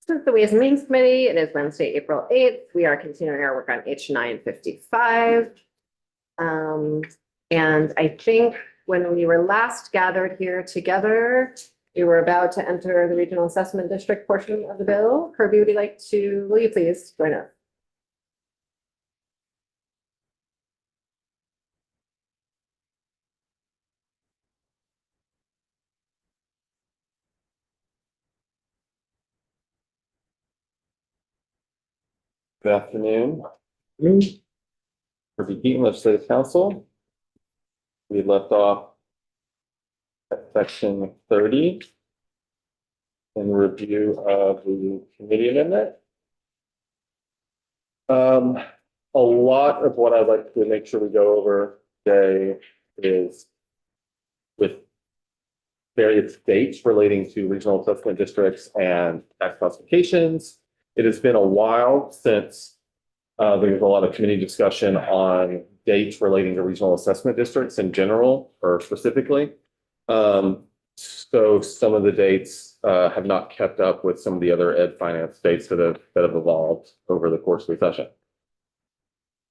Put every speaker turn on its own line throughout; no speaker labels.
is the Ways and Means Committee. It is Wednesday, April 8th. We are continuing our work on H 955. And I think when we were last gathered here together, we were about to enter the regional assessment district portion of the bill. Kirby, will you please join us?
Good afternoon. Kirby Keaton, Legislative Council. We left off at section 30 in review of the committee amendment. A lot of what I'd like to make sure we go over today is with various dates relating to regional assessment districts and tax classifications. It has been a while since there was a lot of committee discussion on dates relating to regional assessment districts in general or specifically. So some of the dates have not kept up with some of the other ed finance dates that have evolved over the course of the session.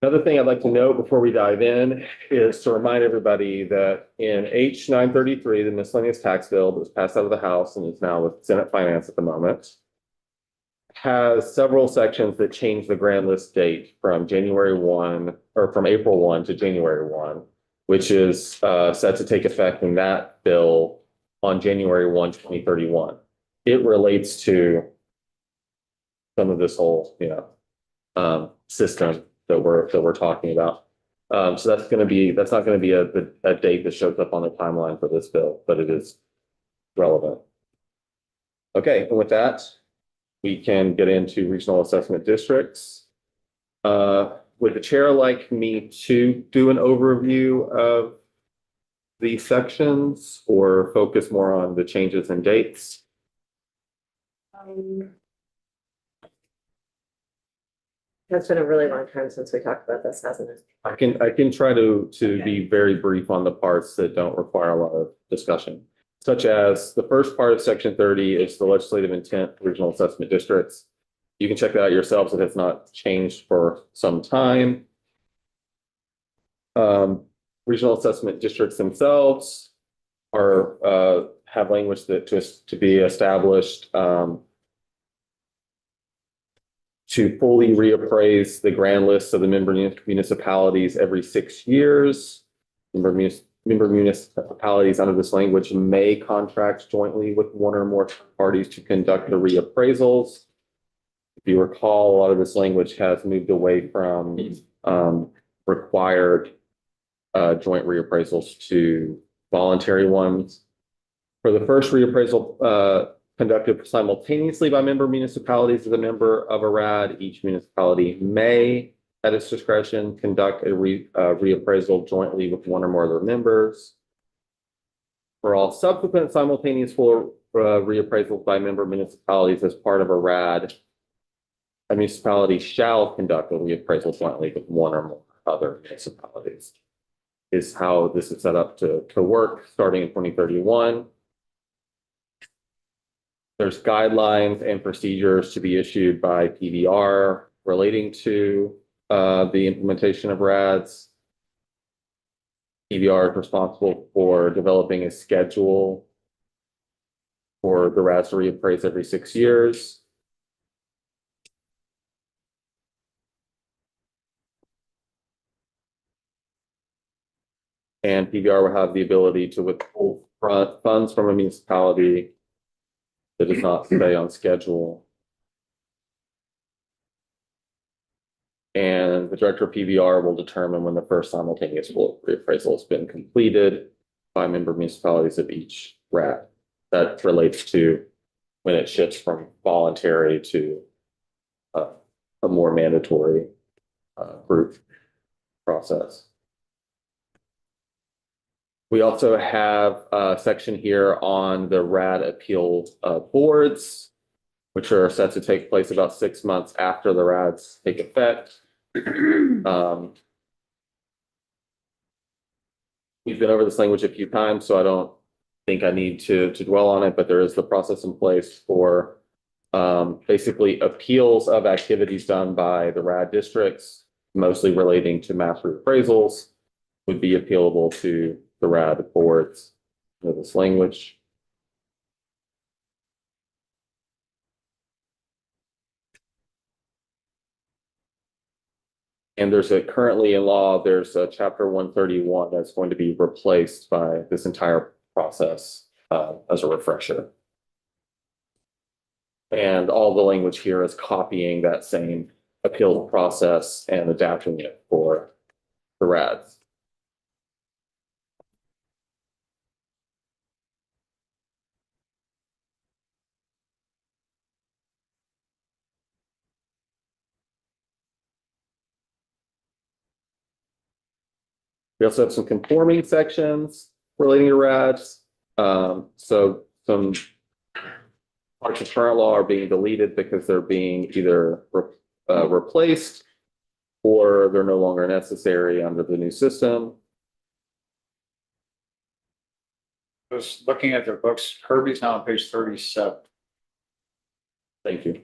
Another thing I'd like to note before we dive in is to remind everybody that in H 933, the miscellaneous tax bill that was passed out of the House and is now with Senate Finance at the moment, has several sections that change the grand list date from January 1 or from April 1 to January 1, which is set to take effect in that bill on January 1, 2031. It relates to some of this whole, system that we're talking about. So that's not going to be a date that shows up on the timeline for this bill, but it is relevant. Okay, and with that, we can get into regional assessment districts. Would the chair like me to do an overview of these sections or focus more on the changes and dates?
It's been a really long time since we talked about this, hasn't it?
I can try to be very brief on the parts that don't require a lot of discussion, such as the first part of section 30 is the legislative intent for regional assessment districts. You can check that out yourselves. It has not changed for some time. Regional assessment districts themselves are have language that to be established to fully reappraise the grand list of the member municipalities every 6 years. Member municipalities under this language may contract jointly with one or more parties to conduct the reappraisals. If you recall, a lot of this language has moved away from required joint reappraisals to voluntary ones. For the first reappraisal conducted simultaneously by member municipalities as a member of a RAD, each municipality may, at its discretion, conduct a reappraisal jointly with one or more of their members. For all subsequent simultaneous full reappraisals by member municipalities as part of a RAD, a municipality shall conduct a reappraisal jointly with one or more other municipalities. Is how this is set up to work starting in 2031. There's guidelines and procedures to be issued by PBR relating to the implementation of RADs. PBR is responsible for developing a schedule for the RADs to reappraise every 6 years. And PBR will have the ability to withhold funds from a municipality that does not stay on schedule. And the director of PBR will determine when the first simultaneous reappraisal has been completed by member municipalities of each RAD. That relates to when it shifts from voluntary to a more mandatory group process. We also have a section here on the RAD appeal boards, which are set to take place about 6 months after the RADs take effect. We've been over this language a few times, so I don't think I need to dwell on it, but there is the process in place for basically appeals of activities done by the RAD districts, mostly relating to map reappraisals, would be appealable to the RAD boards with this language. And currently in law, there's a chapter 131 that's going to be replaced by this entire process as a refresher. And all the language here is copying that same appeal process and adapting it for the RADs. We also have some conforming sections relating to RADs. So some parts of current law are being deleted because they're being either replaced or they're no longer necessary under the new system.
I was looking at their books. Kirby's now on page 37.
Thank you.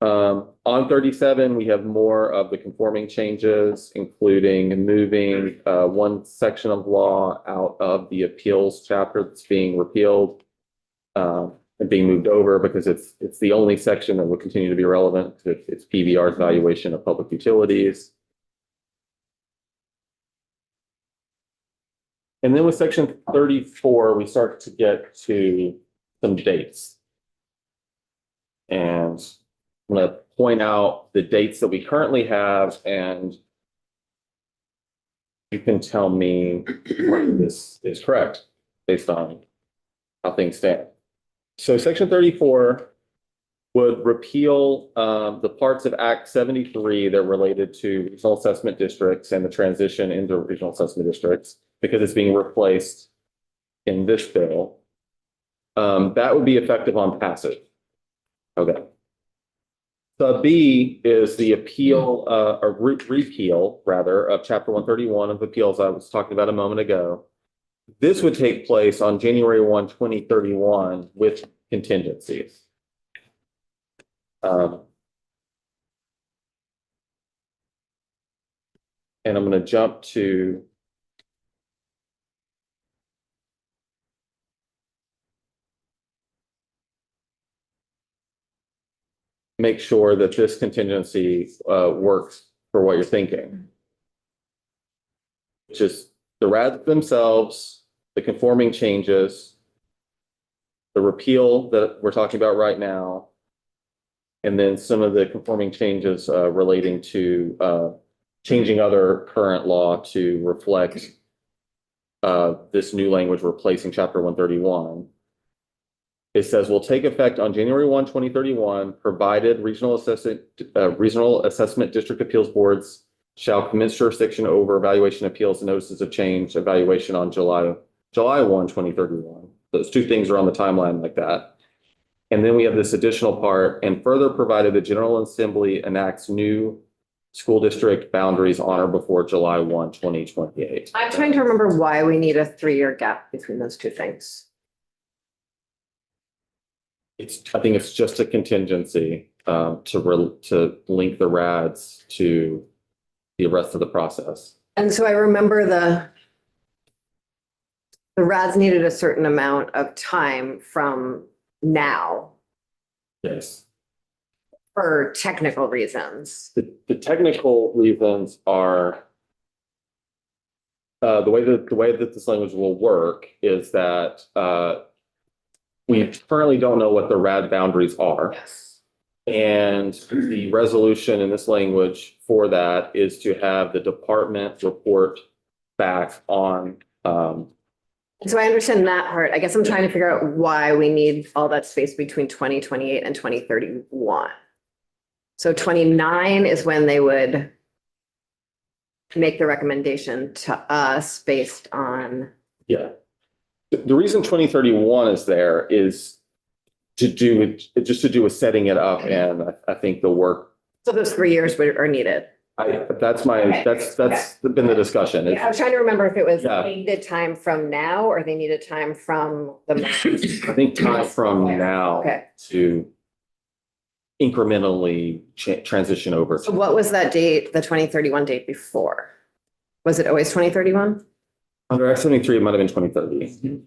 On 37, we have more of the conforming changes, including moving one section of law out of the appeals chapter that's being repealed and being moved over because it's the only section that will continue to be relevant. It's PBR's valuation of public utilities. And then with section 34, we start to get to some dates. And I'm going to point out the dates that we currently have, and you can tell me whether this is correct based on how things stand. So section 34 would repeal the parts of Act 73 that are related to regional assessment districts and the transition into regional assessment districts because it's being replaced in this bill. That would be effective on passage. Okay. Sub B is the appeal, or repeal rather, of chapter 131 of appeals I was talking about a moment ago. This would take place on January 1, 2031 with contingencies. And I'm going to jump to make sure that this contingency works for what you're thinking. Which is the RADs themselves, the conforming changes, the repeal that we're talking about right now, and then some of the conforming changes relating to changing other current law to reflect this new language replacing chapter 131. It says will take effect on January 1, 2031, provided regional assessment district appeals boards shall commence jurisdiction over evaluation appeals and notices of change evaluation on July 1, 2031. Those two things are on the timeline like that. And then we have this additional part, and further provided the General Assembly enacts new school district boundaries on or before July 1, 2028.
I'm trying to remember why we need a 3-year gap between those two things.
I think it's just a contingency to link the RADs to the rest of the process.
And so I remember the RADs needed a certain amount of time from now
Yes.
for technical reasons.
The technical reasons are the way that this language will work is that we currently don't know what the RAD boundaries are.
Yes.
And the resolution in this language for that is to have the department report back on.
So I understand that part. I guess I'm trying to figure out why we need all that space between 2028 and 2031. So 29 is when they would make the recommendation to us based on.
Yeah. The reason 2031 is there is to do with setting it up, and I think the work.
So those 3 years are needed.
that's been the discussion.
I was trying to remember if it was
Yeah.
they needed time from now or they needed time from the.
I think time from now
Okay.
to incrementally transition over.
So what was that date, the 2031 date before? Was it always 2031?
Under Act 73, it might have been 2030.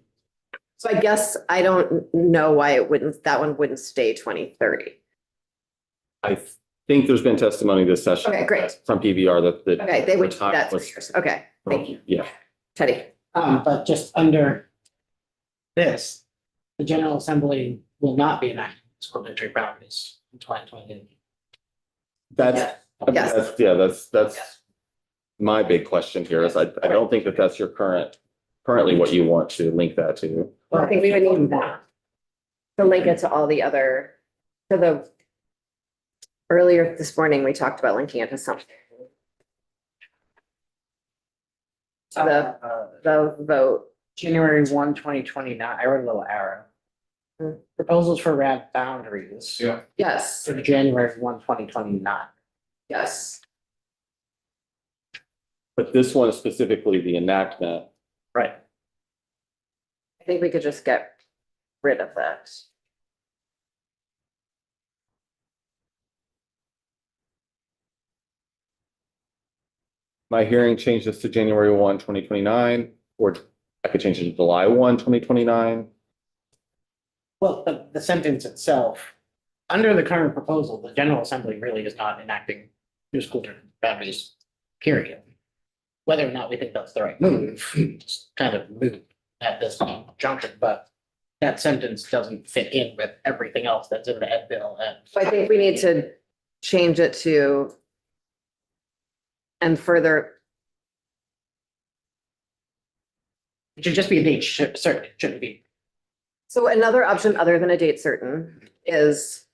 So I guess I don't know why that one wouldn't stay 2030.
I think there's been testimony this session.
Okay, great.
From PBR that.
Okay, they would,
time
that's
was-
years. Okay, thank you.
Yeah,
Teddy.
But just under this, the General Assembly will not be enacting school district boundaries in 2028.
that's,
Yes.
that's my big question here is I don't think that that's your currently what you want to link that to.
Well, I think we would need that. To link it to all the other, earlier this morning, we talked about linking it to something. The vote.
January 1, 2029, I wrote a little arrow.
Hmm.
Proposals for RAD boundaries.
Yeah.
Yes,
For January 1, 2029.
yes.
But this one specifically, the enactment,
Right.
I think we could just get rid of that.
my hearing changed this to January 1, 2029, or I could change it to July 1, 2029.
Well, the sentence itself, under the current proposal, the General Assembly really is not enacting new school district boundaries, period. Whether or not we think that's the right move, it's kind of moot at this junction, but that sentence doesn't fit in with everything else that's in the Ed bill and.
So I think we need to change it to and further,
It should just be a date certain, it shouldn't be.
so another option other than a date certain is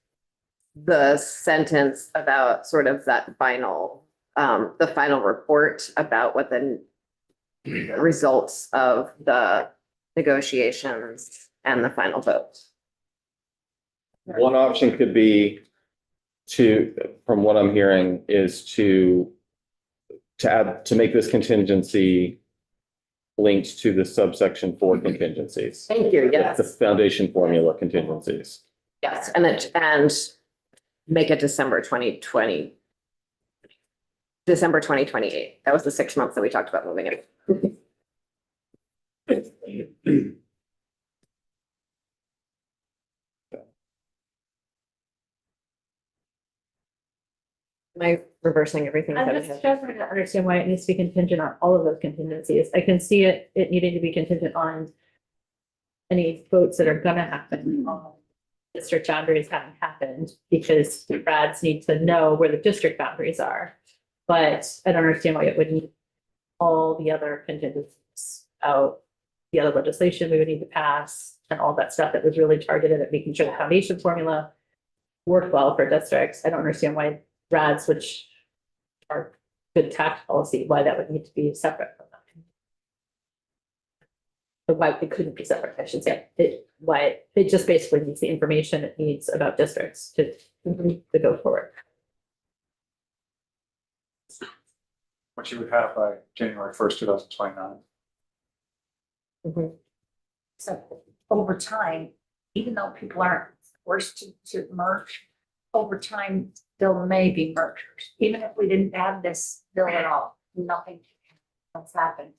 the sentence about sort of that final, the final report about what the results of the negotiations and the final vote.
One option could be from what I'm hearing, is to make this contingency linked to the subsection 4 contingencies.
Thank you,
The
yes,
foundation formula contingencies.
yes, and make it December 2028. That was the 6 months that we talked about moving it. Am I reversing everything?
I'm
that I
just
had?
struggling to understand why it needs to be contingent on all of those contingencies. I can see it needing to be contingent on any votes that are gonna happen. District boundaries haven't happened because the RADs need to know where the district boundaries are. But I don't understand why it would need all the other contingencies out, the other legislation we would need to pass and all that stuff that was really targeted at making sure the foundation formula worked well for districts. I don't understand why RADs, which are good tax policy, why that would need to be separate from that. But why it couldn't be separate, I should say. Why it just basically needs the information it needs about districts to go forward.
What you would have by January 1st, 2029.
Mhm.
So over time, even though people aren't forced to merge, over time, there may be mergers. Even if we didn't have this bill at all, nothing else happened.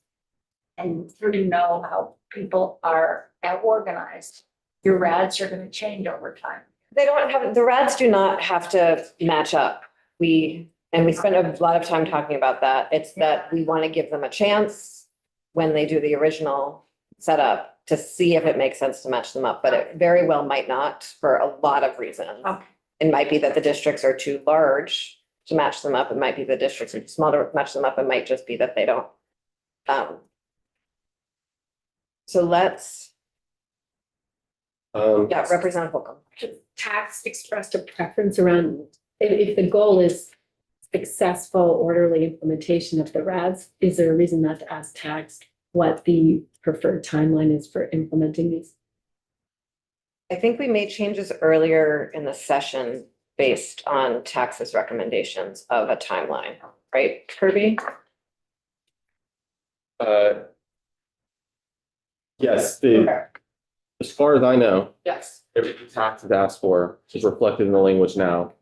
And you know how people are organized. Your RADs are gonna change over time.
They don't have, the RADs do not have to match up. We spent a lot of time talking about that. It's that we want to give them a chance when they do the original setup to see if it makes sense to match them up, but it very well might not for a lot of reasons.
Okay.
It might be that the districts are too large to match them up. It might be the districts are too small to match them up. It might just be that they don't. So let's, yeah, Representative Holcomb.
Tax expressed a preference around, if the goal is successful, orderly implementation of the RADs, is there a reason not to ask tax what the preferred timeline is for implementing these?
I think we made changes earlier in the session based on tax's recommendations of a timeline. right, Kirby?
Yes, as far as I know,
Yes.
every tax is asked for is reflected in the language now.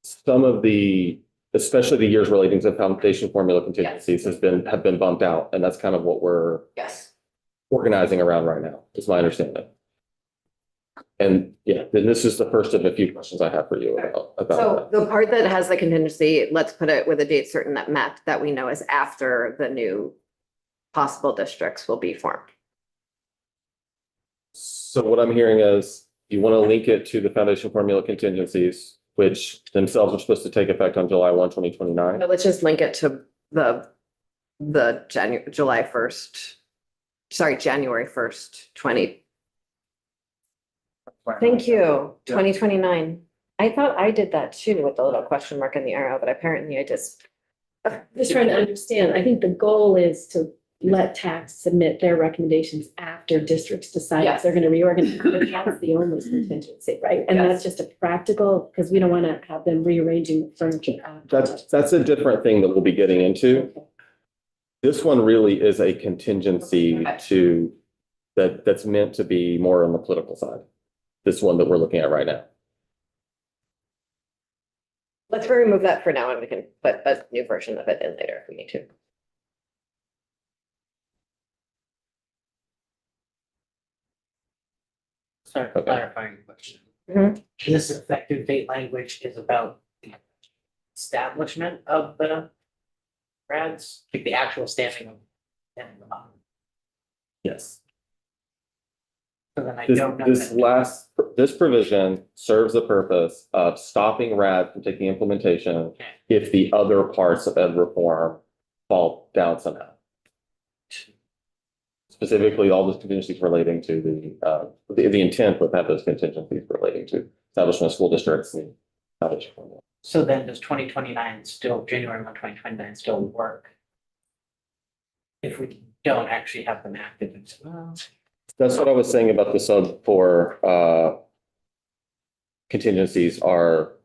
Some of the, especially the years relating to foundation formula contingencies have been bumped out, and that's kind of what we're
Yes.
organizing around right now, is my understanding. And yeah, then this is the first of a few questions I have for you about
So
that.
the part that has the contingency, let's put it with a date certain that we know is after the new possible districts will be formed.
So what I'm hearing is you want to link it to the foundation formula contingencies, which themselves are supposed to take effect on July 1, 2029.
But let's just link it to the July 1st, sorry, January 1st, 20. Thank you, 2029. I thought I did that too with the little question mark and the arrow, but apparently I just.
Just trying to understand, I think the goal is to let tax submit their recommendations after districts decide if they're gonna reorganize. But that's the only contingency, right? And that's just a practical, because we don't want to have them rearranging the furniture. after.
That's a different thing that we'll be getting into. This one really is a contingency that's meant to be more on the political side. This one that we're looking at right now.
Let's remove that for now and we can put a new version of it in later if we need to.
Sorry,
Okay.
clarifying question.
Mhm.
This effective date language is about the establishment of the grads, like the actual stamping of.
Yes.
So then I don't know.
This provision serves the purpose of stopping RAD from taking implementation if the other parts of ed reform fall down somehow. Specifically, all those contingencies relating to the intent would have those contingencies relating to establishment of school districts and foundation formula.
So then does 2029 still, January 1, 2029 still work? If we don't actually have them active,
That's what I was saying about the sub for contingencies are,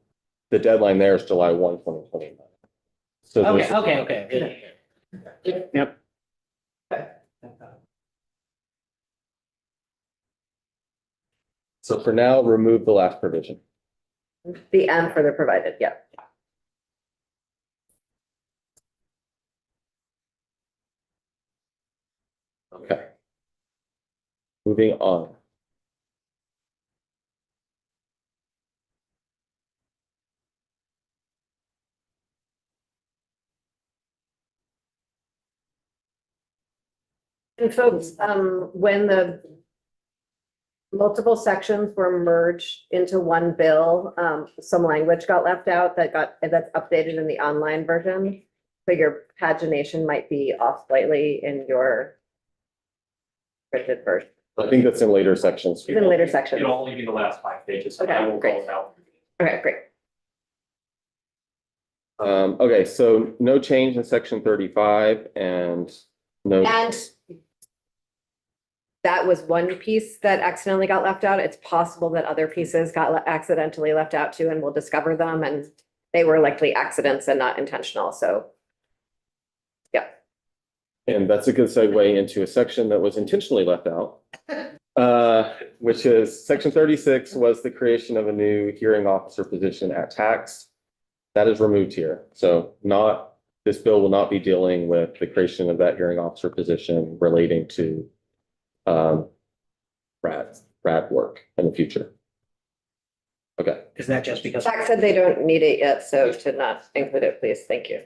the deadline there is July 1, 2029. So there's-
okay. Yep.
So for now, remove the last provision.
The and further provided, yeah.
Okay. Moving on.
And folks, when the multiple sections were merged into one bill, some language got left out that's updated in the online version. So your pagination might be off slightly in your printed version,
I think that's in later sections.
in later sections.
It'll only be the last 5 pages.
Okay,
I will
great.
call it out.
Okay, great.
Okay, so no change in section 35 and no,
And that was one piece that accidentally got left out. It's possible that other pieces got accidentally left out too, and we'll discover them, and they were likely accidents and not intentional, so. Yeah,
and that's a good segue into a section that was intentionally left out. Which is section 36 was the creation of a new hearing officer position at tax. That is removed here. So this bill will not be dealing with the creation of that hearing officer position relating to RAD work in the future. Okay,
Is that just because?
Zach said they don't need it yet, so to not include it, please, thank you.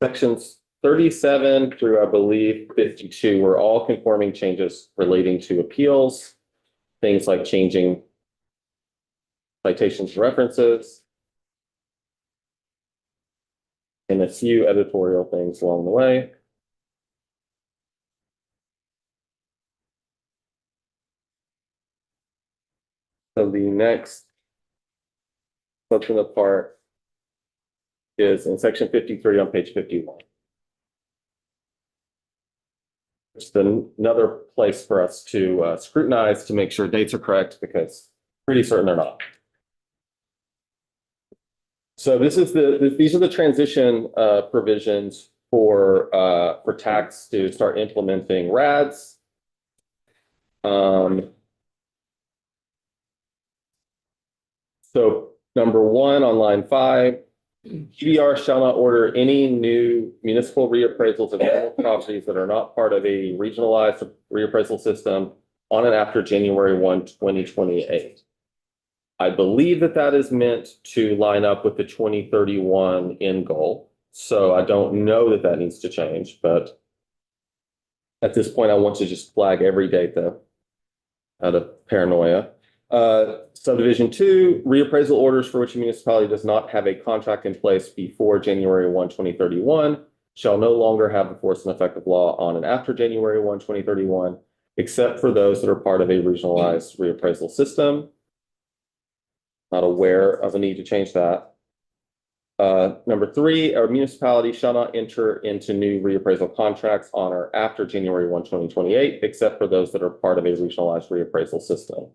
sections 37 through, I believe, 52 were all conforming changes relating to appeals. Things like changing citations and references. And a few editorial things along the way. So the next substantive part is in section 53 on page 51. It's another place for us to scrutinize to make sure dates are correct, because pretty certain they're not. So this is these are the transition provisions for tax to start implementing RADs. So number one on line 5, PBR shall not order any new municipal reappraisals of animal properties that are not part of a regionalized reappraisal system on and after January 1, 2028. I believe that that is meant to line up with the 2031 end goal. So I don't know that that needs to change, but at this point, I want to just flag every date though, out of paranoia. Subdivision 2, reappraisal orders for which a municipality does not have a contract in place before January 1, 2031 shall no longer have the force and effect of law on and after January 1, 2031, except for those that are part of a regionalized reappraisal system. Not aware of a need to change that. Number 3, a municipality shall not enter into new reappraisal contracts on or after January 1, 2028, except for those that are part of a regionalized reappraisal system.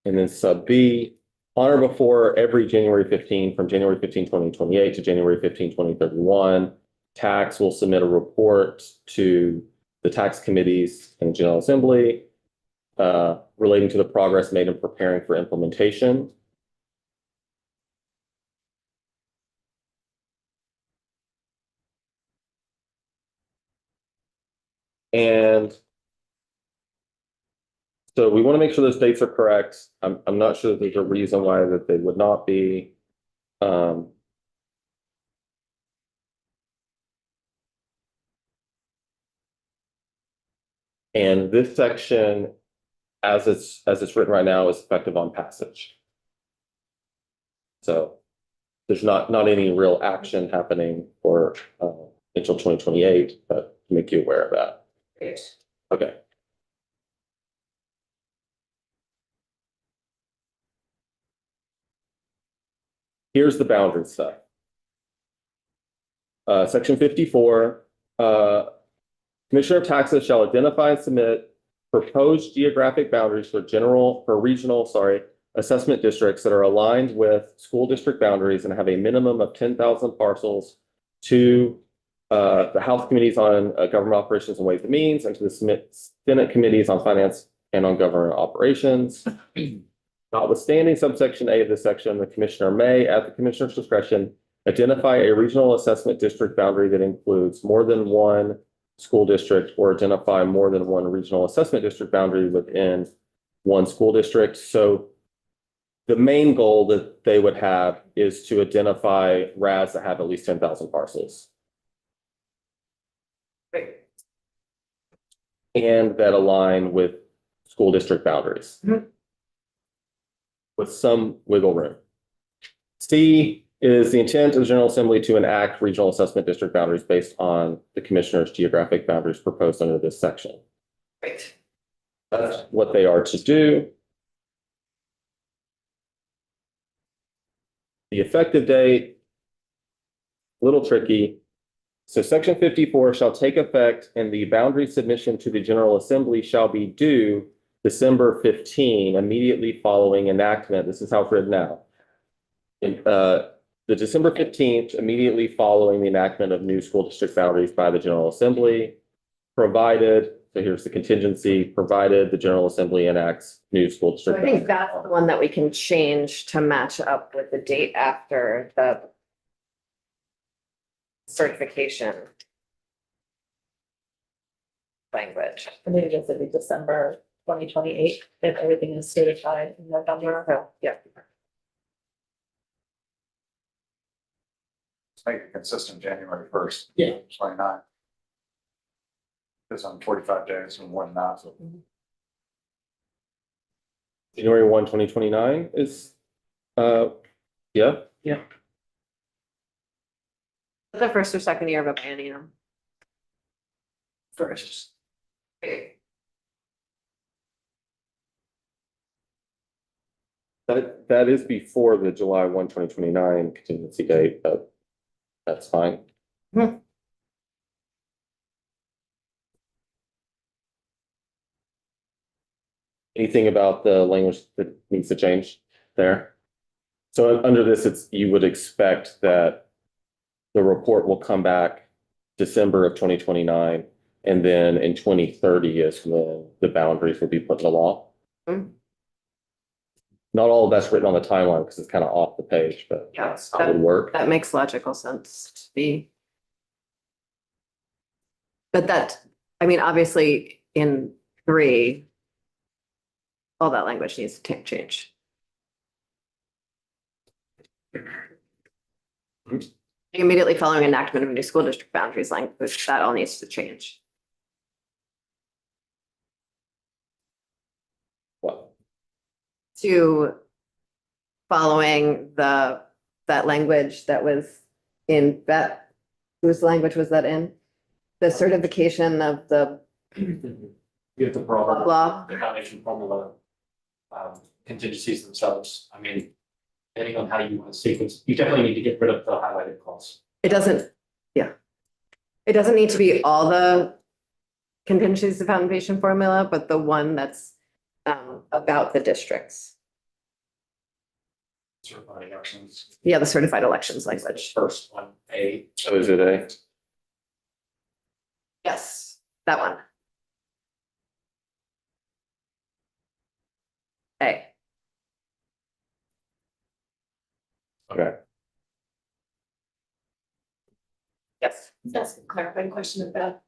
And then sub B, on or before every January 15, from January 15, 2028 to January 15, 2031, tax will submit a report to the tax committees and General Assembly relating to the progress made in preparing for implementation. And so we want to make sure those dates are correct. I'm not sure that there's a reason why that they would not be. And this section, as it's written right now, is effective on passage. So there's not any real action happening for until 2028, but to make you aware of that. Okay. Here's the boundary stuff. Section 54, Commissioner of Taxes shall identify and submit proposed geographic boundaries for regional assessment districts that are aligned with school district boundaries and have a minimum of 10,000 parcels to the House Committees on Government Operations and Ways and Means, and to the Senate Committees on Finance and on Government Operations. Notwithstanding subsection A of this section, the Commissioner may, at the Commissioner's discretion, identify a regional assessment district boundary that includes more than one school district or identify more than one regional assessment district boundary within one school district. So the main goal that they would have is to identify RADs that have at least 10,000 parcels. And that align with school district boundaries. With some wiggle room. C is the intent of the General Assembly to enact regional assessment district boundaries based on the Commissioner's geographic boundaries proposed under this section.
Right.
That's what they are to do. The effective date, a little tricky. So section 54 shall take effect and the boundary submission to the General Assembly shall be due December 15, immediately following enactment. This is how it's written now. The December 15th, immediately following the enactment of new school district boundaries by the General Assembly, provided, so here's the contingency, provided the General Assembly enacts new school
So
district.
I think that's the one that we can change to match up with the date after the certification language.
I maybe just it'd be December 2028 if everything is certified in November.
So, yeah.
Make it consistent January 1st.
Yeah.
29. Because I'm 45 days and one not. So
January 1, 2029 is, yeah.
The first or second year of a biennium.
First.
That is before the July 1, 2029 contingency date, but that's fine. Anything about the language that needs to change there? So under this, you would expect that the report will come back December of 2029, and then in 2030 is when the boundaries will be put into law.
Hmm.
Not all of that's written on the timeline because it's kind of off the page, but
Yeah,
that's how it would work.
that makes logical sense to be. But that, I mean, obviously in 3, all that language needs to change. Immediately following enactment of new school district boundaries language, that all needs to change.
What?
To following that language that was in that, whose language was that in? The certification of the
You have the broader,
law.
the foundation formula, contingencies themselves. I mean, depending on how you want to sequence, you definitely need to get rid of the highlighted clause.
It doesn't, yeah. It doesn't need to be all the contingencies of foundation formula, but the one that's about the districts.
Certified elections,
Yeah, the certified elections language.
first one, A.
So is it a?
Yes, that one. A.
Okay.
Yes.
That's a clarifying question about.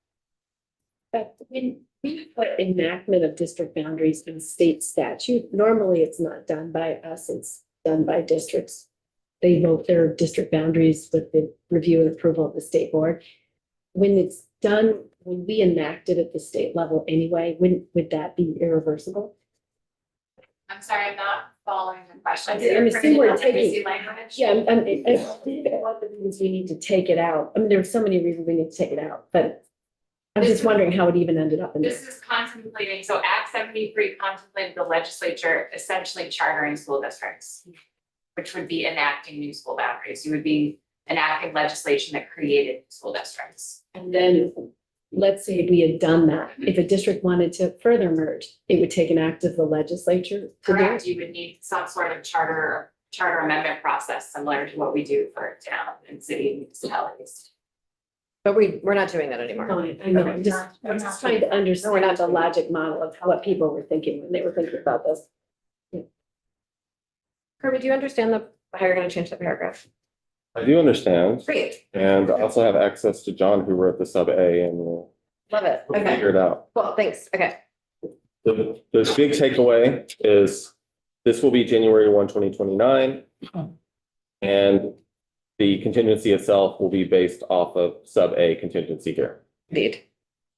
But when we put enactment of district boundaries in state statute, normally it's not done by us, it's done by districts. They vote their district boundaries with the review and approval of the state board. When it's done, when we enact it at the state level anyway, would that be irreversible?
I'm sorry, I'm not following the question.
I'm assuming we're taking-
Legacy language?
Yeah, one of the reasons we need to take it out, I mean, there are so many reasons we need to take it out, but I'm just wondering how it even ended up in there.
This is contemplating, so Act 73 contemplated the legislature essentially chartering school districts, which would be enacting new school boundaries. You would be enacting legislation that created school districts.
And then, let's say we had done that, if a district wanted to further merge, it would take an act of the legislature to do
Correct,
it.
you would need some sort of charter amendment process similar to what we do for town and city municipalities.
But we're not doing that anymore.
No, I know, I'm just trying to understand the logic model of what people were thinking when they were thinking about this.
Kirby, do you understand how you're gonna change the paragraph?
I do understand.
Great,
And I also have access to John, who wrote the sub A, and we'll
love it.
figure
Okay,
it out.
cool, thanks. Okay.
The big takeaway is this will be January 1, 2029. And the contingency itself will be based off of sub A contingency here.
Indeed.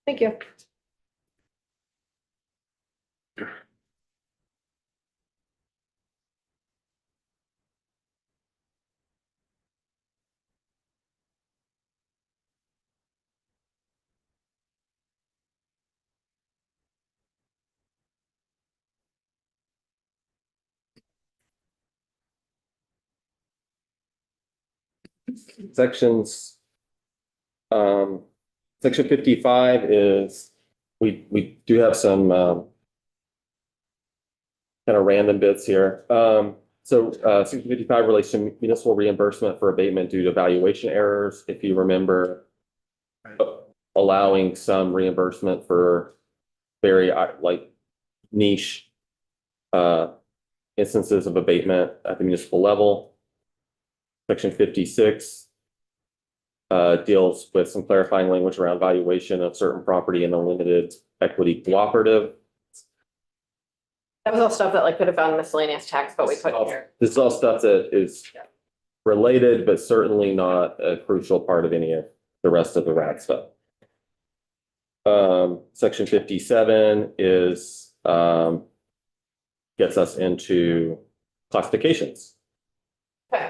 Thank you.
Sections. Section 55 is, we do have some kind of random bits here. Section 55 relates to municipal reimbursement for abatement due to valuation errors. If you remember, allowing some reimbursement for very like niche instances of abatement at the municipal level. Section 56 deals with some clarifying language around valuation of certain property in a limited equity cooperative.
That was all stuff that like could have found miscellaneous tax, but we put here.
This is all stuff that is related, but certainly not a crucial part of any of the rest of the RAD stuff. Section 57 is gets us into classifications.
Okay.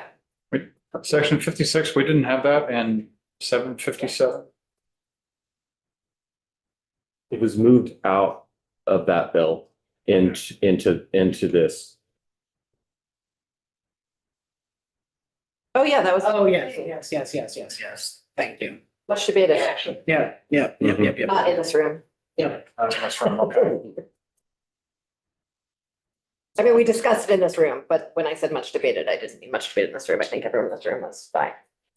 Section 56, we didn't have that in 757.
It was moved out of that bill into this.
Oh, yeah, that was.
Oh, yes, thank you.
Much debated, actually,
Yeah.
not in this room.
That's from, okay.
I mean, we discussed it in this room, but when I said much debated, I didn't mean much debated in this room. I think everyone in this room was fine.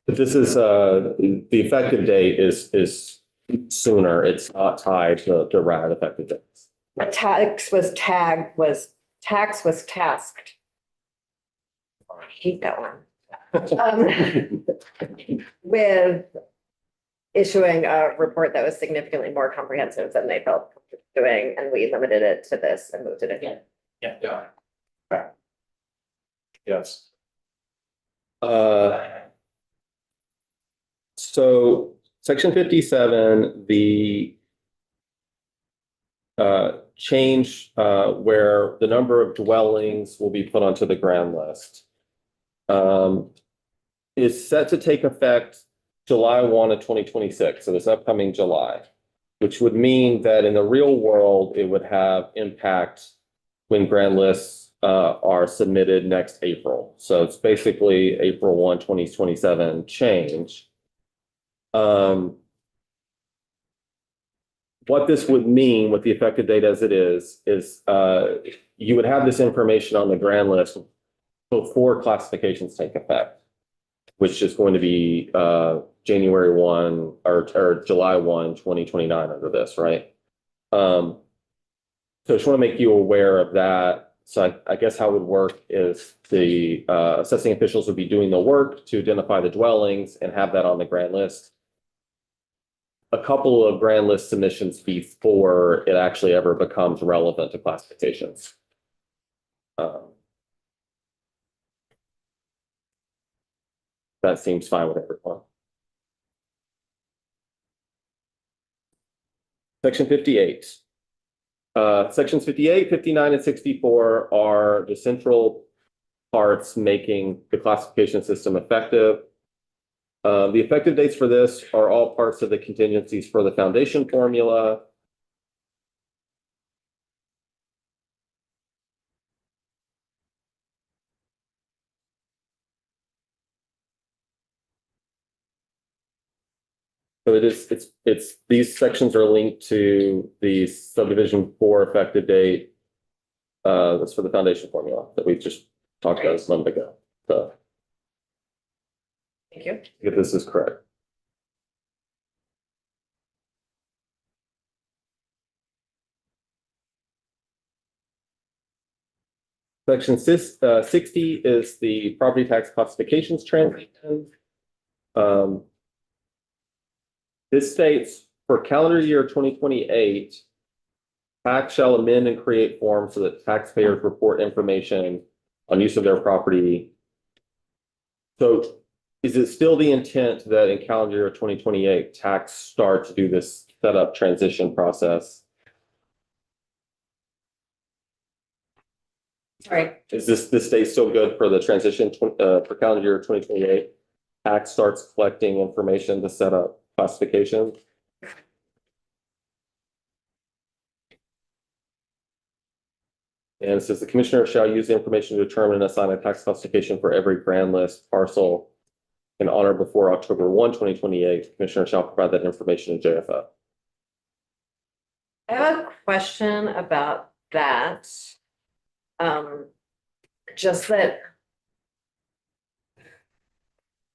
But this is, the effective date is sooner. It's not tied to RAD effective dates.
The tax was tasked. I hate that one. With issuing a report that was significantly more comprehensive than they felt comfortable doing, and we limited it to this and moved it again.
Yeah.
Yes. So section 57, the change where the number of dwellings will be put onto the grand list is set to take effect July 1 of 2026, so this upcoming July, which would mean that in the real world, it would have impact when grand lists are submitted next April. So it's basically April 1, 2027 change. What this would mean with the effective date as it is you would have this information on the grand list before classifications take effect, which is going to be January 1 or July 1, 2029 under this, right? So I just want to make you aware of that. So I guess how it would work is the assessing officials would be doing the work to identify the dwellings and have that on the grand list. A couple of grand list submissions before it actually ever becomes relevant to classifications. That seems fine with everyone. Section 58. Sections 58, 59, and 64 are the central parts making the classification system effective. The effective dates for this are all parts of the contingencies for the foundation formula. So these sections are linked to the subdivision 4 effective date. That's for the foundation formula that we just talked about a moment ago. So
Thank you.
if this is correct. Section 60 is the property tax classifications transition. This states for calendar year 2028, tax shall amend and create forms so that taxpayers report information on use of their property. So is it still the intent that in calendar year 2028, tax start to do this setup transition process?
Sorry.
Is this date still good for the transition for calendar year 2028? Tax starts collecting information to set up classification. And it says the commissioner shall use the information to determine and assign a tax classification for every grand list parcel in honor before October 1, 2028. The commissioner shall provide that information to JFO.
I have a question about that. Just that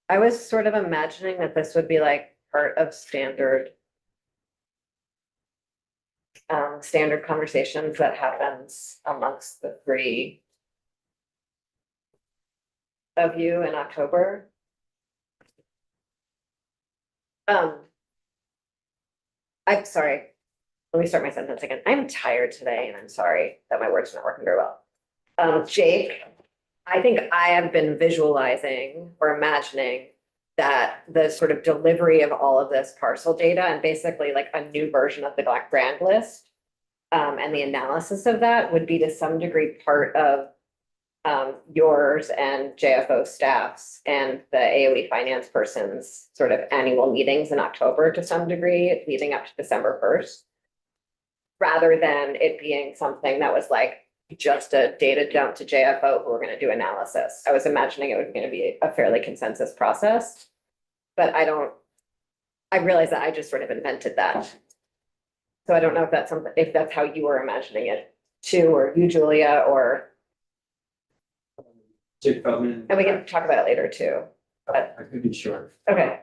I was sort of imagining that this would be like part of standard conversations that happens amongst the three of you in October. I'm sorry. Let me start my sentence again. I'm tired today and I'm sorry that my words are not working very well. Jake, I think I have been visualizing or imagining that the sort of delivery of all of this parcel data and basically like a new version of the grand list and the analysis of that would be to some degree part of yours and JFO staffs and the AOE finance person's sort of annual meetings in October to some degree leading up to December 1st. Rather than it being something that was like just a data dump to JFO who are going to do analysis. I was imagining it was going to be a fairly consensus process, but I realized that I just sort of invented that. So I don't know if that's something, if that's how you were imagining it too, or you, Julia, or
Jake Feldman.
And we can talk about it later too.
I could be sure.
Okay,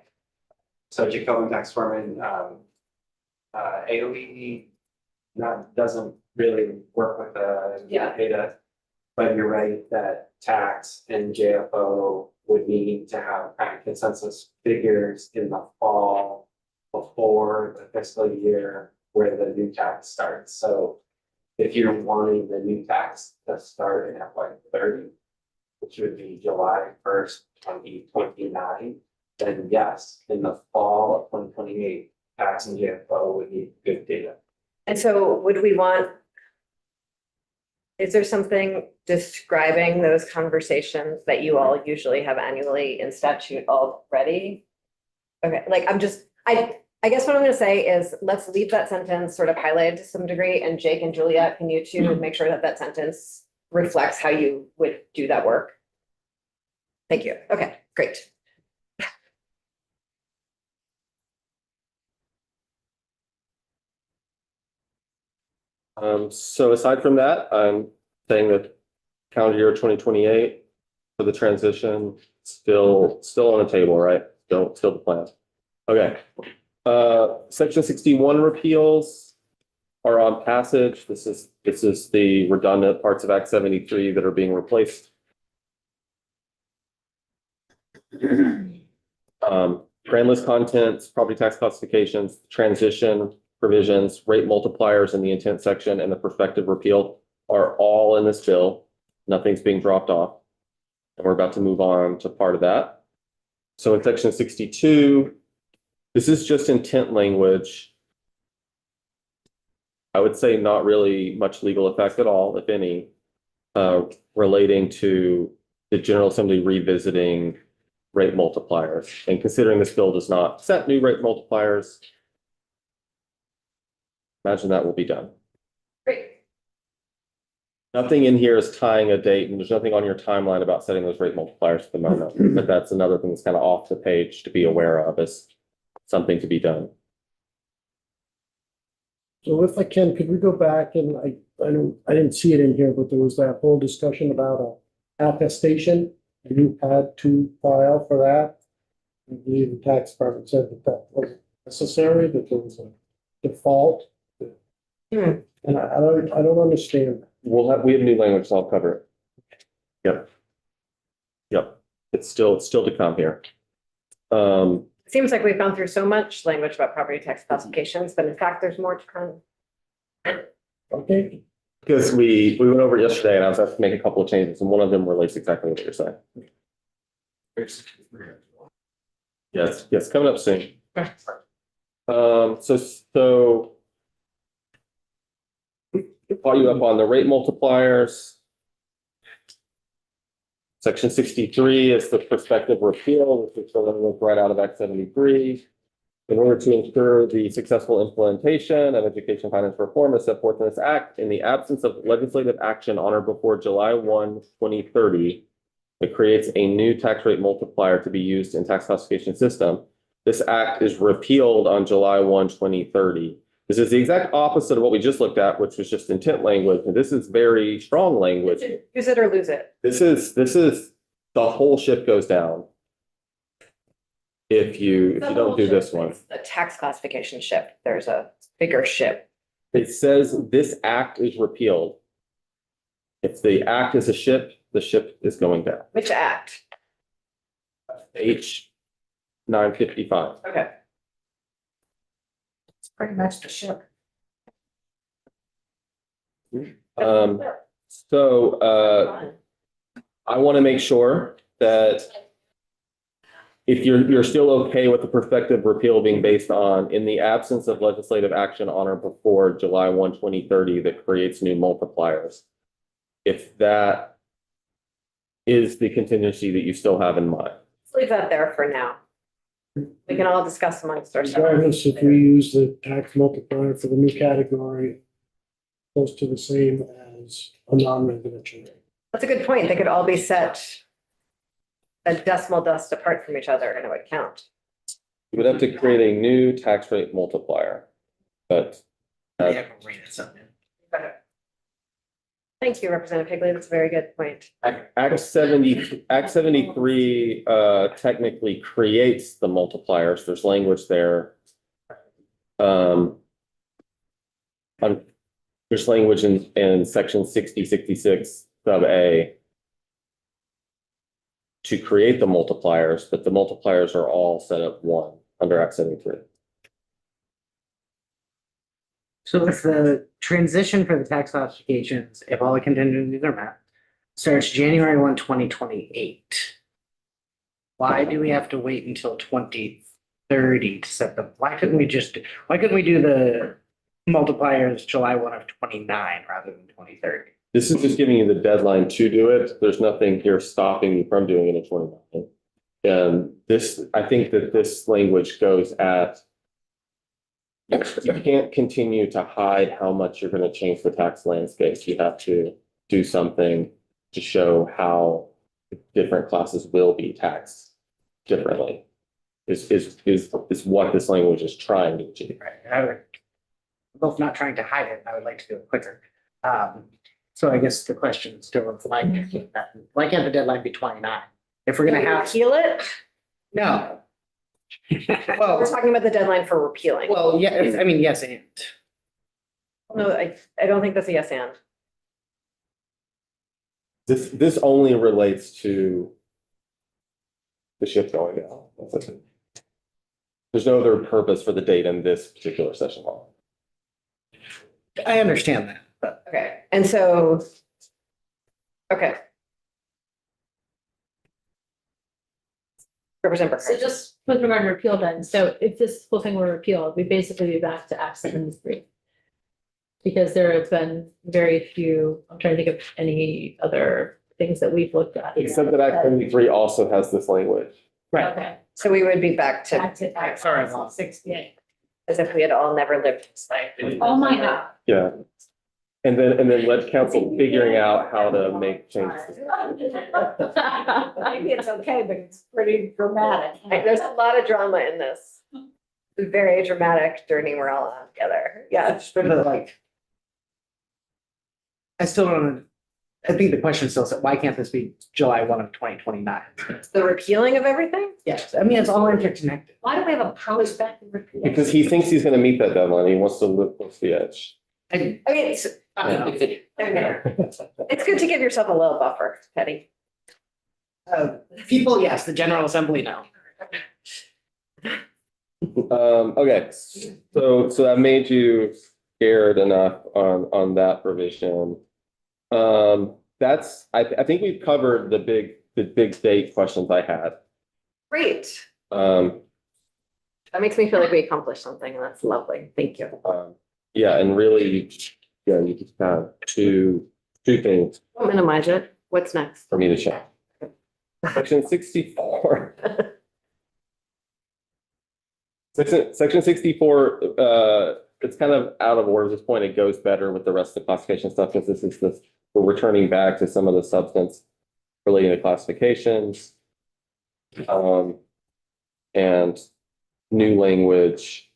So Jake Feldman, tax foreman, AOE doesn't really work with the
Yeah.
data. But you're right that tax and JFO would need to have kind of consensus figures in the fall before the fiscal year where the new tax starts. So if you're wanting the new tax to start in FY 30, which would be July 1st, 2029, then yes, in the fall of 2028, tax and JFO would need good data.
and so would we want? Is there something describing those conversations that you all usually have annually in statute already? Okay, like I guess what I'm gonna say is let's leave that sentence sort of highlighted to some degree, and Jake and Juliet, can you two make sure that that sentence reflects how you would do that work? Thank you. Okay, great.
So aside from that, I'm saying that calendar year 2028 for the transition, still on the table, right? Still the plan. Okay. Section 61 repeals are on passage. This is the redundant parts of Act 73 that are being replaced. Grand list contents, property tax classifications, transition provisions, rate multipliers in the intent section, and the prospective repeal are all in this bill. Nothing's being dropped off. And we're about to move on to part of that. So in section 62, this is just intent language. I would say not really much legal effect at all, if any, relating to the General Assembly revisiting rate multipliers. And considering this bill does not set new rate multipliers, imagine that will be done.
Great.
Nothing in here is tying a date, and there's nothing on your timeline about setting those rate multipliers at the moment. But that's another thing that's kind of off the page to be aware of as something to be done.
So if I can, could we go back and I didn't see it in here, but there was that whole discussion about a attestation. And you had to file for that. I believe the tax department said that that wasn't necessary, that there was a default.
Hmm.
And I don't understand.
We have new language, so I'll cover it. Yep. It's still to come here.
It seems like we've gone through so much language about property tax classifications, but in fact, there's more to come.
Okay,
Because we went over it yesterday and I was asked to make a couple of changes, and one of them relates exactly what you're saying. Yes, coming up soon. So call you up on the rate multipliers. Section 63 is the prospective repeal, which is right out of Act 73. In order to ensure the successful implementation of education finance reform as set forth in this act, in the absence of legislative action on or before July 1, 2030, it creates a new tax rate multiplier to be used in tax classification system. This act is repealed on July 1, 2030. This is the exact opposite of what we just looked at, which was just intent language. And this is very strong language.
Use it or lose it.
This is the whole ship goes down. If you don't do this one.
The tax classification ship, there's a bigger ship.
It says this act is repealed. If the act is a ship, the ship is going down.
Which act?
H 955.
Okay.
It's pretty much the ship.
I want to make sure that if you're still okay with the prospective repeal being based on in the absence of legislative action on or before July 1, 2030 that creates new multipliers. If that is the contingency that you still have in mind.
Let's leave that there for now. We can all discuss amongst ourselves.
regardless if we use the tax multiplier for the new category, close to the same as a non-residential rate.
That's a good point. They could all be set a decimal dust apart from each other and it would count.
You would have to create a new tax rate multiplier, but
Yeah, read it something.
And Thank you, Representative Higley. That's a very good point.
Act 73 technically creates the multipliers. There's language there. Um, there's language in section 60, 66 sub A to create the multipliers, but the multipliers are all set up one under Act 73.
So if the transition for the tax classifications, if all the contingencies are met, starts January 1, 2028. Why do we have to wait until 2030 to set them? Why couldn't we do the multipliers July 1 of 29 rather than 2030?
This is just giving you the deadline to do it. There's nothing here stopping you from doing it in 29. And I think that this language goes at, you can't continue to hide how much you're going to change the tax landscape. You have to do something to show how different classes will be taxed differently. Is what this language is trying to achieve.
Right. Both not trying to hide it. I would like to do it quicker. So I guess the question still is why can't the deadline be 29? If we're gonna have,
Repeal it?
no.
We're
Well,
talking about the deadline for repealing.
yeah, I mean, yes, and.
No, I don't think that's a yes and.
This only relates to the ship going down. That's it. There's no other purpose for the date in this particular session law.
I understand that, but
Okay, and so. Okay. Representative
So
Burkhardt.
just with regard to repeal then, so if this whole thing were repealed, we basically be back to Act 73. Because there have been very few, I'm trying to think of any other things that we've looked at.
Except that Act 73 also has this language.
right.
Okay.
So we would be back to,
Back to Act
Sorry.
68.
as if we had all never lived this life.
Oh, my God.
Yeah. And then let council figuring out how to make changes.
Maybe it's okay, but it's pretty dramatic.
There's a lot of drama in this. It's a very dramatic journey we're all on together. Yeah.
But like. I still don't, I think the question still said, why can't this be July 1 of 2029?
The repealing of everything?
Yes, I mean, it's all interconnected.
Why do we have a prospective repeal?
Because he thinks he's gonna meet that deadline. He wants to live close to the edge.
I
I mean, it's,
don't know.
it's good to give yourself a little buffer, Petty.
People, yes, the General Assembly, no.
Okay, so that made you scared enough on that provision. That's, I think we've covered the big state questions I had.
Great.
Um,
That makes me feel like we accomplished something. That's lovely. Thank you.
yeah, and really, yeah, you just have two things
Don't minimize it. What's next?
for me to check. Section 64. Section 64, it's kind of out of order at this point. It goes better with the rest of the classification stuff because we're returning back to some of the substance relating to classifications. And new language.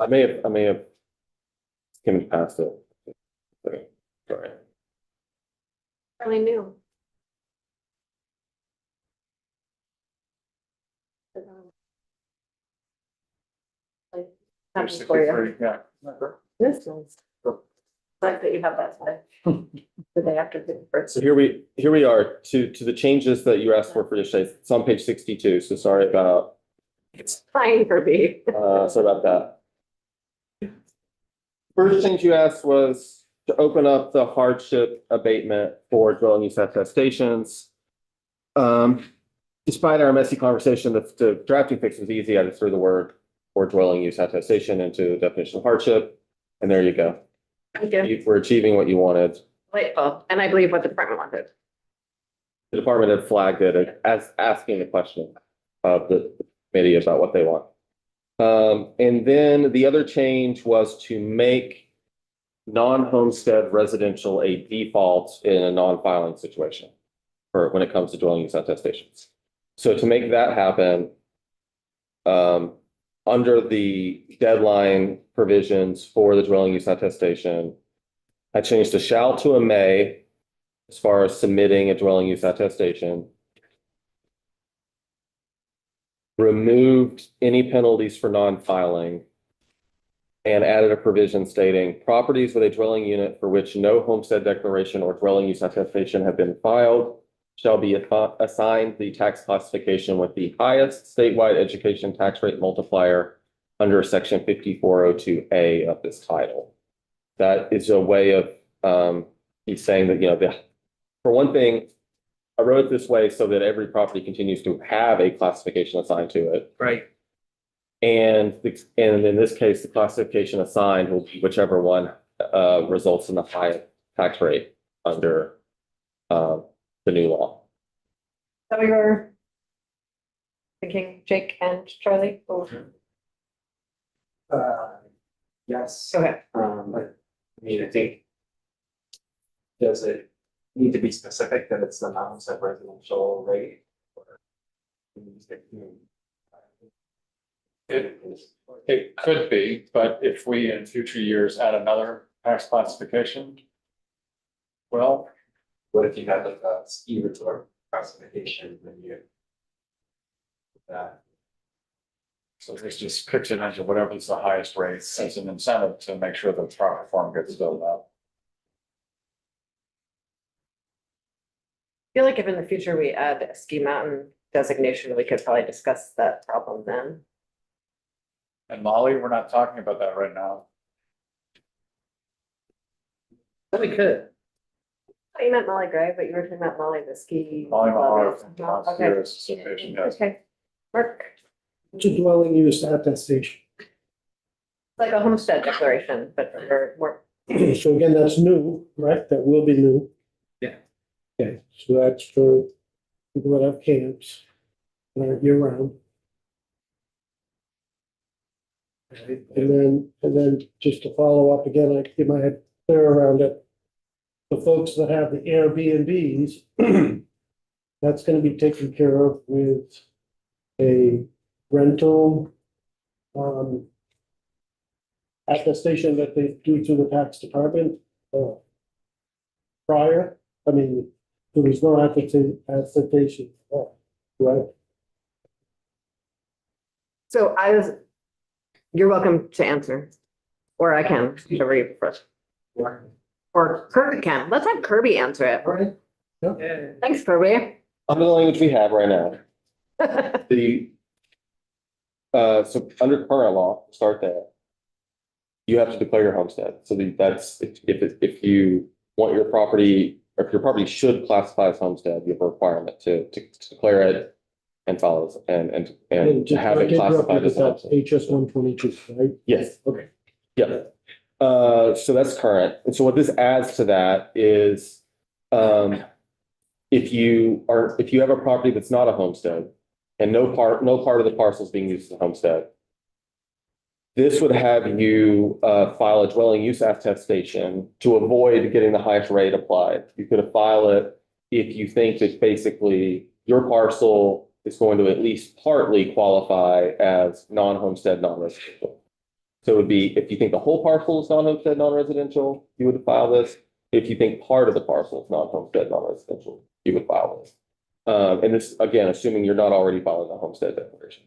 I may have skimmed past it. Sorry.
Really new. Happy for you.
Yeah.
This one's. Like that you have that today. The day after the first.
So here we are to the changes that you asked for yesterday. It's on page 62. So sorry about
Fine for me.
sorry about that. First change you asked was to open up the hardship abatement for dwelling use attestations. despite our messy conversation, the drafting fix was easy. I just threw the word or dwelling use attestation into the definition of hardship. And there you go.
Thank you.
We're achieving what you wanted.
Delightful. And I believe what the department wanted.
The department had flagged it as asking the question of the committee about what they want. And then the other change was to make non-homestead residential a default in a non-filing situation for when it comes to dwelling use attestations. So to make that happen, under the deadline provisions for the dwelling use attestation, I changed a shall to a may as far as submitting a dwelling use attestation. Removed any penalties for non-filing and added a provision stating properties with a dwelling unit for which no homestead declaration or dwelling use attestation have been filed shall be assigned the tax classification with the highest statewide education tax rate multiplier under section 5402A of this title. That is a way of, he's saying that, you know, for one thing, I wrote it this way so that every property continues to have a classification assigned to it.
Right.
And in this case, the classification assigned will be whichever one results in the highest tax rate under the new law.
So we were thinking, Jake and Charlie?
Yes.
Go ahead.
But, I mean, I think, does it need to be specific that it's the non-homestead residential rate?
It could be, but if we in future years add another tax classification, well,
What if you had like a ski resort classification, then you that,
so this just kicks it into whatever is the highest rate as an incentive to make sure the proper form gets filled out.
I feel like if in the future we add a ski mountain designation, we could probably discuss that problem then.
And Molly, we're not talking about that right now.
Well, we could.
Oh, you meant Molly Gray, but you were talking about Molly the ski.
Molly Mahar from
Oh, okay.
Sierra Association, yes.
Okay. Mark,
It's a dwelling use attestation.
like a homestead declaration, but for more.
So again, that's new, right? That will be new.
Yeah.
Okay, so that's for people that have camps, year round. Right, and then just to follow up again, I keep my head clear around it. The folks that have the Airbnbs, that's gonna be taken care of with a rental attestation that they do through the tax department prior. I mean, there was no attestation, right?
So you're welcome to answer, or I can, whatever you prefer. Or Kirby can. Let's have Kirby answer it.
Right.
Thanks, Kirby.
Under the language we have right now, so under current law, start there. You have to declare your homestead. So that's, if you want your property, or if your property should classify as homestead, you have a requirement to declare it and follow and to have it classified as homestead.
HS 122, right?
Yes.
Okay.
Yeah. So that's current. And so what this adds to that is, if you have a property that's not a homestead and no part of the parcel is being used as a homestead, this would have you file a dwelling use attestation to avoid getting the highest rate applied. You could file it if you think that basically your parcel is going to at least partly qualify as non-homestead, non-residential. So it would be, if you think the whole parcel is non-homestead, non-residential, you would file this. If you think part of the parcel is non-homestead, non-residential, you would file this. And this, again, assuming you're not already filing a homestead declaration.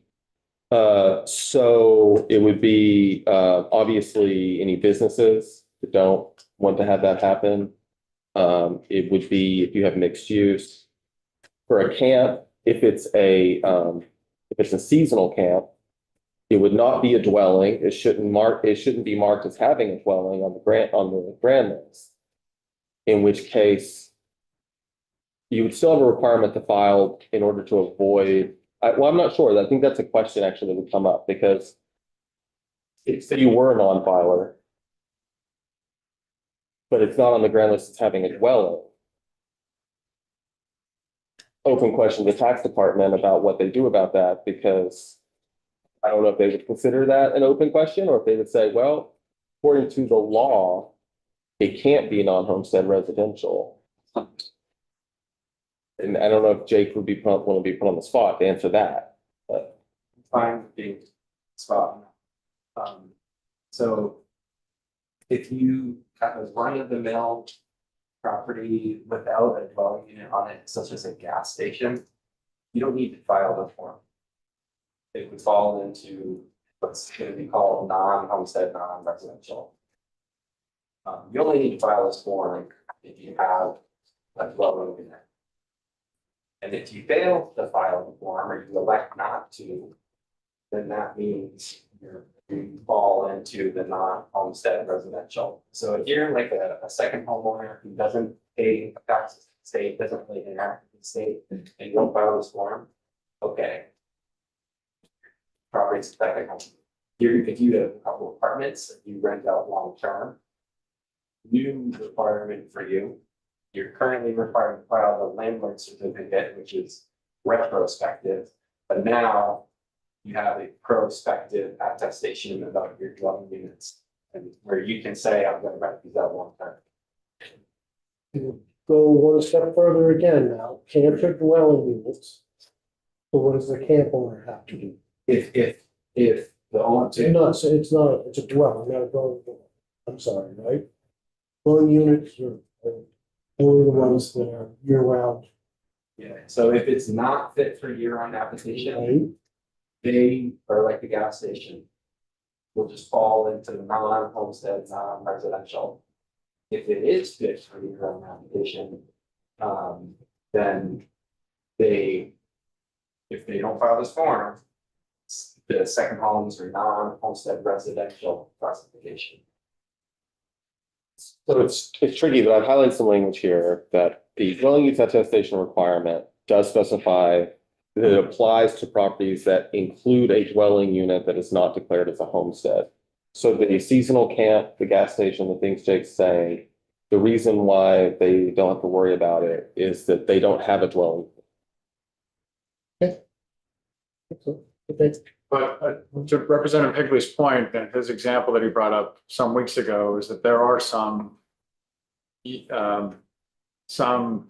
So it would be, obviously any businesses that don't want to have that happen. It would be if you have mixed use. For a camp, if it's a seasonal camp, it would not be a dwelling. It shouldn't be marked as having a dwelling on the grant list. In which case, you would still have a requirement to file in order to avoid, well, I'm not sure. I think that's a question actually that would come up because if you were a non-filer, but it's not on the grand list as having a dwelling. Open question to the tax department about what they do about that, because I don't know if they would consider that an open question, or if they would say, well, according to the law, it can't be non-homestead residential. And I don't know if Jake would want to be put on the spot to answer that, but.
Fine with being spot. So if you have a run-of-the-mill property without a dwelling unit on it, such as a gas station, you don't need to file the form. It would fall into what's going to be called non-homestead, non-residential. You only need to file this form if you have a dwelling unit. And if you fail to file the form or you elect not to, then that means you fall into the non-homestead residential. So if you're like a second homeowner who doesn't pay taxes to the state, doesn't pay an to the state, and you don't file this form, okay. Property's a second home. If you have a couple of apartments that you rent out long-term, new requirement for you, you're currently required to file the landlord certificate, which is retrospective, but now you have a prospective attestation about your dwelling units, and where you can say, I'm gonna rent these out long term.
Go one step further again now, camper dwelling units. So what does the camp owner have to do?
If the owner.
It's not, it's a dwelling, not a dwelling unit. I'm sorry, right? Dwelling units are only the ones that are year round,
Yeah, so if it's not fit for year-round application,
right?
they are like the gas station. Will just fall into the non-homestead, non-residential. If it is fit for year-round application, then if they don't file this form, the second homes are non-homestead residential classification.
So it's tricky, but I've highlighted some language here that the dwelling use attestation requirement does specify that it applies to properties that include a dwelling unit that is not declared as a homestead. So the seasonal camp, the gas station, the things Jake's saying, the reason why they don't have to worry about it is that they don't have a dwelling.
But to Representative Higley's point, and his example that he brought up some weeks ago, is that there are some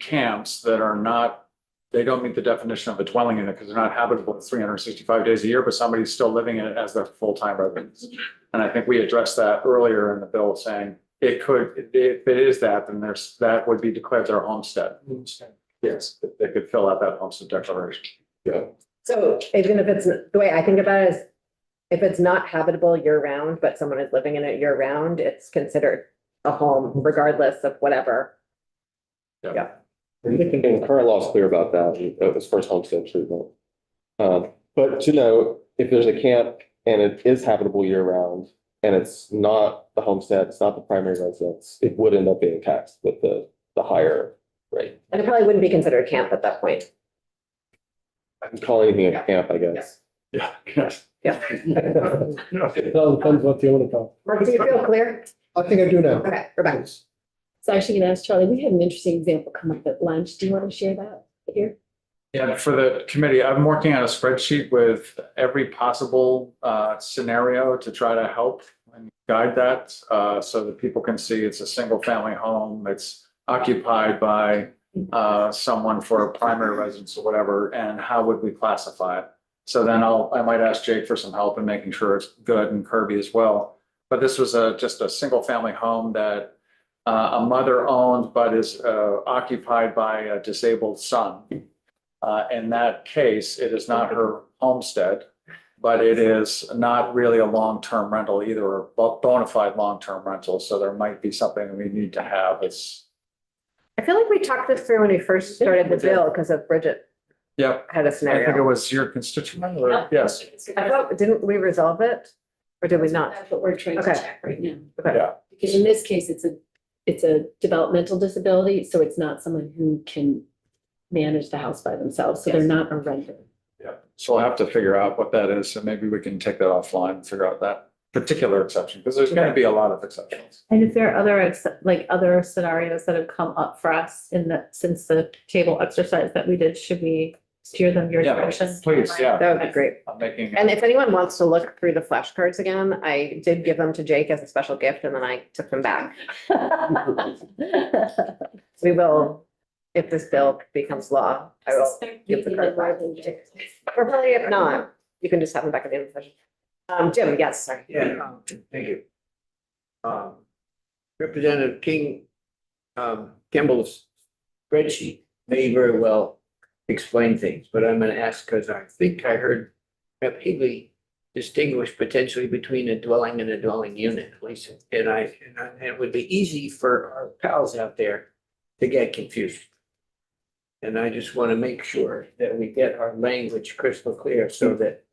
camps that are not, they don't meet the definition of a dwelling unit because they're not habitable 365 days a year, but somebody's still living in it as their full-time residence. And I think we addressed that earlier in the bill, saying it could, if it is that, then that would be declared their homestead. Yes, they could fill out that homestead declaration.
Yeah.
So even if it's, the way I think about it is, if it's not habitable year round, but someone is living in it year round, it's considered a home regardless of whatever.
Yeah.
And the current law is clear about that, as far as homestead treatment. But to note, if there's a camp and it is habitable year round, and it's not the homestead, it's not the primary residence, it would end up being taxed with the higher rate.
And it probably wouldn't be considered camp at that point.
I can call anything a camp, I guess.
Yeah. Yes.
Yeah.
It all depends what the owner calls.
Mark, do you feel clear?
I think I do now.
Okay, we're back.
So actually gonna ask Charlie, we had an interesting example come up at lunch. Do you want to share that here?
Yeah, for the committee, I'm working on a spreadsheet with every possible scenario to try to help and guide that so that people can see it's a single family home. It's occupied by someone for a primary residence or whatever, and how would we classify it? So then I might ask Jake for some help in making sure it's good, and Kirby as well. But this was just a single family home that a mother owned, but is occupied by a disabled son. In that case, it is not her homestead, but it is not really a long-term rental either, or bona fide long-term rental. So there might be something we need to have.
I feel like we talked this through when we first started the bill because of Bridget
Yep.
had a
I think it
scenario.
was your constituent, or yes.
I thought, didn't we resolve it? Or did we not?
That's what we're trying to
Okay.
check right now.
Okay.
Yeah.
Because in this case, it's a developmental disability, so it's not someone who can manage the house by themselves, so they're not a renter.
Yeah, so we'll have to figure out what that is, so maybe we can take that offline and figure out that particular exception, because there's gonna be a lot of exceptions.
And if there are other, like other scenarios that have come up for us since the table exercise that we did, should we steer them your
Yeah,
direction?
please, yeah.
That would be great.
I'm making.
And if anyone wants to look through the flashcards again, I did give them to Jake as a special gift and then I took them back. We will, if this bill becomes law, I will give the card back. Or probably if not, you can just have them back at the end of the session. Jim, yes, sorry.
Yeah, thank you. Representative King, Kimball's spreadsheet may very well explain things, but I'm gonna ask because I think I heard Rep. Higley distinguish potentially between a dwelling and a dwelling unit, at least, and it would be easy for our pals out there to get confused. And I just want to make sure that we get our language crystal clear so that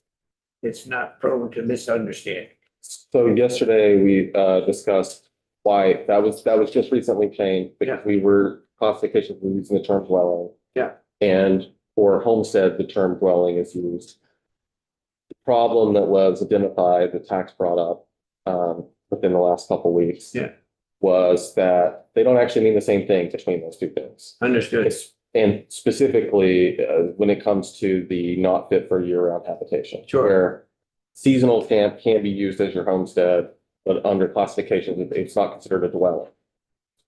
it's not prone to misunderstanding.
So yesterday, we discussed why that was just recently changed because we were classifications were using the term dwelling.
Yeah.
And for homestead, the term dwelling is used. The problem that was identified, the tax brought up within the last couple of weeks.
Yeah.
Was that they don't actually mean the same thing between those two things.
Understood.
And specifically, when it comes to the not fit for year-round habitation.
Sure.
Where seasonal camp can be used as your homestead, but under classifications, it's not considered a dwelling.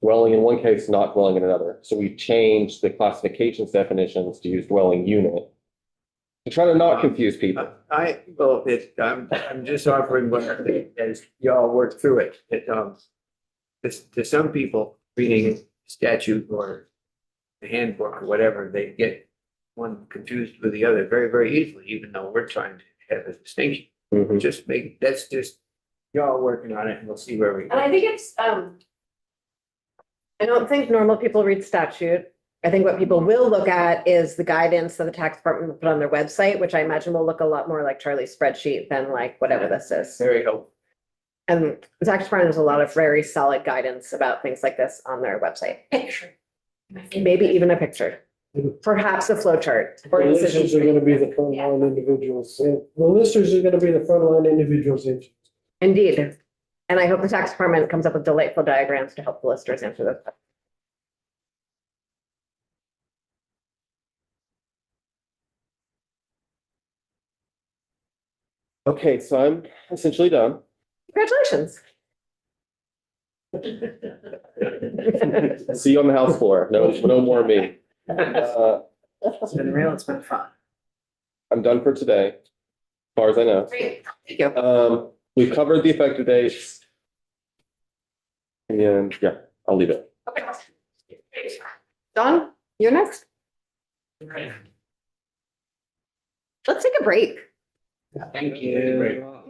Dwelling in one case, not dwelling in another. So we changed the classifications definitions to use dwelling unit. To try to not confuse people.
I'm just offering what I think as y'all work through it. To some people, reading statute or the handbook or whatever, they get one confused with the other very, very easily, even though we're trying to have a distinction.
Mhm.
That's just y'all working on it and we'll see where we
And I
go.
think it's, I don't think normal people read statute. I think what people will look at is the guidance that the tax department will put on their website, which I imagine will look a lot more like Charlie's spreadsheet than like whatever this is.
Very helpful.
And the tax department has a lot of very solid guidance about things like this on their website.
Picture.
Maybe even a picture, perhaps a flow chart.
The listers are gonna be the frontline individuals, and the listers are gonna be the frontline individuals.
Indeed. And I hope the tax department comes up with delightful diagrams to help the listers answer those questions.
Okay, so I'm essentially done.
Congratulations.
See you on the House floor. No more me.
It's been real, it's been fun.
I'm done for today, as far as I know.
Great, thank you.
We've covered the effective dates. And yeah, I'll leave it.
Okay. Dawn, you're next. Let's take a break.
Thank you.